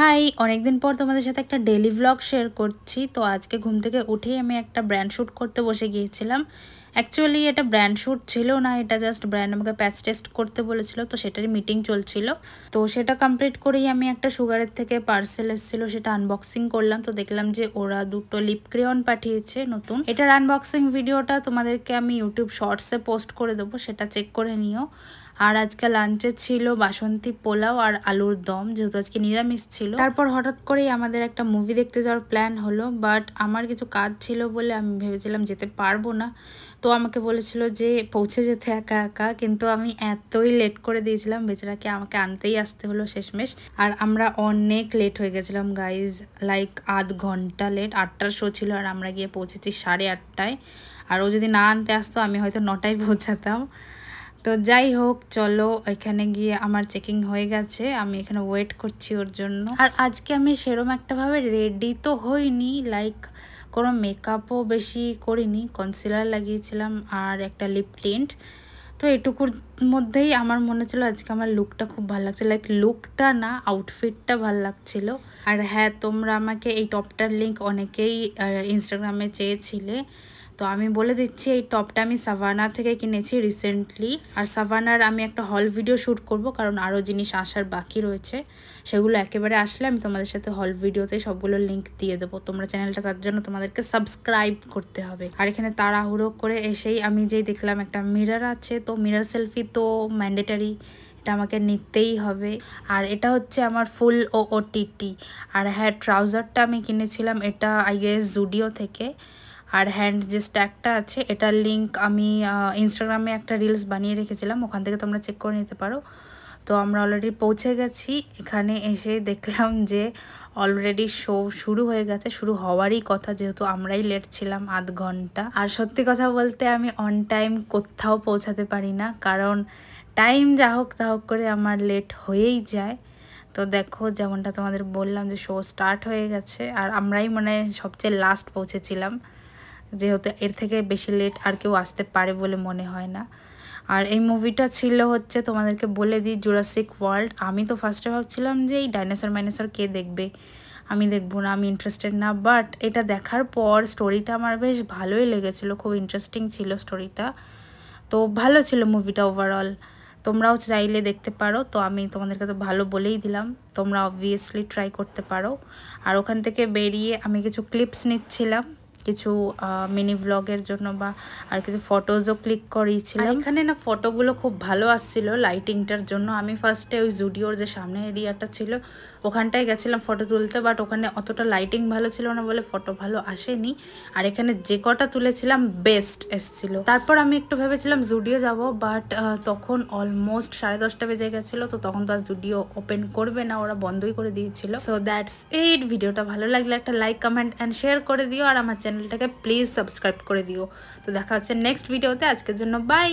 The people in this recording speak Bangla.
হাই, অনেকদিন পর তোমাদের সাথে একটা ডেইলি ভ্লগ শেয়ার করছি। তো আজকে ঘুম থেকে উঠেই আমি একটা ব্র্যান্ড শ্যুট করতে বসে গিয়েছিলাম। অ্যাকচুয়ালি এটা ব্র্যান্ড শ্যুট ছিল না, এটা জাস্ট ব্র্যান্ড আমাকে প্যাচ টেস্ট করতে বলেছিল, তো সেটারই মিটিং চলছিল। তো সেটা কমপ্লিট করেই আমি একটা সুগারের থেকে পার্সেল এসেছিলো, সেটা আনবক্সিং করলাম। তো দেখলাম যে ওরা দুটো লিপ ক্রেয়ন পাঠিয়েছে নতুন। এটার আনবক্সিং ভিডিওটা তোমাদেরকে আমি ইউটিউব শর্টসে পোস্ট করে দেবো, সেটা চেক করে নিও। আর আজকে লাঞ্চে ছিল বাসন্তী পোলাও আর আলুর দম, যেহেতু আজকে নিরামিষ ছিল। তারপর হঠাৎ করেই আমাদের একটা মুভি দেখতে যাওয়ার প্ল্যান হলো, বাট আমার কিছু কাজ ছিল বলে আমি ভেবেছিলাম যেতে পারবো না। তো আমাকে বলেছিল যে পৌঁছে যেতে একা একা, কিন্তু আমি এতই লেট করে দিয়েছিলাম, বেচারাকে আমাকে আনতেই আসতে হলো শেষমেশ। আর আমরা অনেক লেট হয়ে গেছিলাম গাইজ, লাইক আধ ঘন্টা লেট। 8টার শো ছিল আর আমরা গিয়ে পৌঁছেছি 8:30টায়। আর ও যদি না আনতে আসতো আমি হয়তো 9টায় পৌঁছাতাম। তো যাই হোক, চলো এখানে গিয়ে আমার চেকিং হয়ে গেছে, আমি এখানে ওয়েট করছি ওর জন্য। আর আজকে আমি সেরম একটাভাবে রেডি তো হইনি, লাইক কোনো মেকআপও বেশি করিনি, কনসিলার লাগিয়েছিলাম আর একটা লিপ টিন্ট। তো এটুকুর মধ্যেই আমার মনে ছিল আজকে আমার লুকটা খুব ভালো লাগছে, লাইক লুকটা না আউটফিটটা ভালো লাগছিল। আর হ্যাঁ, তোমরা আমাকে এই টপটার লিঙ্ক অনেকেই ইনস্টাগ্রামে চেয়েছিলে, তো আমি বলে দিচ্ছি এই টপটা আমি সাভানা থেকে কিনেছি রিসেন্টলি। আর সাভানার আমি একটা হল ভিডিও শ্যুট করব, কারণ আরও জিনিস আসার বাকি রয়েছে, সেগুলো একেবারে আসলে আমি তোমাদের সাথে হল ভিডিওতে সবগুলো লিঙ্ক দিয়ে দেবো। তোমরা চ্যানেলটা, তার জন্য তোমাদেরকে সাবস্ক্রাইব করতে হবে। আর এখানে তাড়াহুড়ো করে এসেই আমি যেই দেখলাম একটা মিরর আছে, তো মিরর সেলফি তো ম্যান্ডেটারি, এটা আমাকে নিতেই হবে। আর এটা হচ্ছে আমার ফুল OOTT। আর হ্যাঁ, ট্রাউজারটা আমি কিনেছিলাম এটা আই গেস জুডিও থেকে। আর হ্যান্ড যে স্ট্যাকটা আছে, এটার লিঙ্ক আমি ইনস্টাগ্রামে একটা রিলস বানিয়ে রেখেছিলাম, ওখান থেকে তোমরা চেক করে নিতে পারো। তো আমরা অলরেডি পৌঁছে গেছি। এখানে এসে দেখলাম যে অলরেডি শো শুরু হয়ে গেছে, শুরু হওয়ারই কথা, যেহেতু আমরাই লেট ছিলাম আধ ঘন্টা। আর সত্যি কথা বলতে আমি অন টাইম কোথাও পৌঁছাতে পারি না, কারণ টাইম যা হোক তা হোক করে আমার লেট হয়েই যায়। তো দেখো, যেমনটা তোমাদের বললাম যে শো স্টার্ট হয়ে গেছে, আর আমরাই মানে সবচেয়ে লাস্ট পৌঁছেছিলাম, যেহেতু এর থেকে বেশি লেট আর কেউ আসতে পারে বলে মনে হয় না। আর এই মুভিটা ছিল হচ্ছে, তোমাদেরকে বলে দিই, জুরাসিক ওয়ার্ল্ড। আমি তো ফার্স্টে ভাবছিলাম যে এই ডাইনোসর কে দেখবে, আমি দেখবো না, আমি ইন্টারেস্টেড না। বাট এটা দেখার পর স্টোরিটা আমার বেশ ভালোই লেগেছিলো, খুব ইন্টারেস্টিং ছিল স্টোরিটা। তো ভালো ছিল মুভিটা ওভারঅল, তোমরাও চাইলে দেখতে পারো। তো আমি তোমাদেরকে তো ভালো বলেই দিলাম, তোমরা অবভিয়াসলি ট্রাই করতে পারো। আর ওখান থেকে বেরিয়ে আমি কিছু ক্লিপস নিচ্ছিলাম, কিছু মিনি ভ্লগের জন্য, বা আর কিছু ফটোজও ক্লিক করিয়েছিলাম। এখানে না ফটোগুলো খুব ভালো আসছিল লাইটিংটার জন্য। আমি ফার্স্টে ওই জুডিওর যে সামনে এরিয়াটা ছিল ওখানটায় গেছিলাম ফটো তুলতে, বাট ওখানে অতটা লাইটিং ভালো ছিল না বলে ফটো ভালো আসেনি। আর এখানে যে কটা তুলেছিলাম বেস্ট এসছিল। তারপর আমি একটু ভেবেছিলাম জুডিও যাব, বাট তখন অলমোস্ট 10:30 বেজে গেছিলো, তো তখন তো আর জুডিও ওপেন করবে না, ওরা বন্ধই করে দিয়েছিল। So that's it. ভিডিওটা ভালো লাগলে একটা লাইক, কমেন্ট অ্যান্ড শেয়ার করে দিও, আর আমার চ্যানেলটাকে প্লিজ সাবস্ক্রাইব করে দিও। তো দেখা হচ্ছে নেক্সট ভিডিওতে, আজকের জন্য বাই।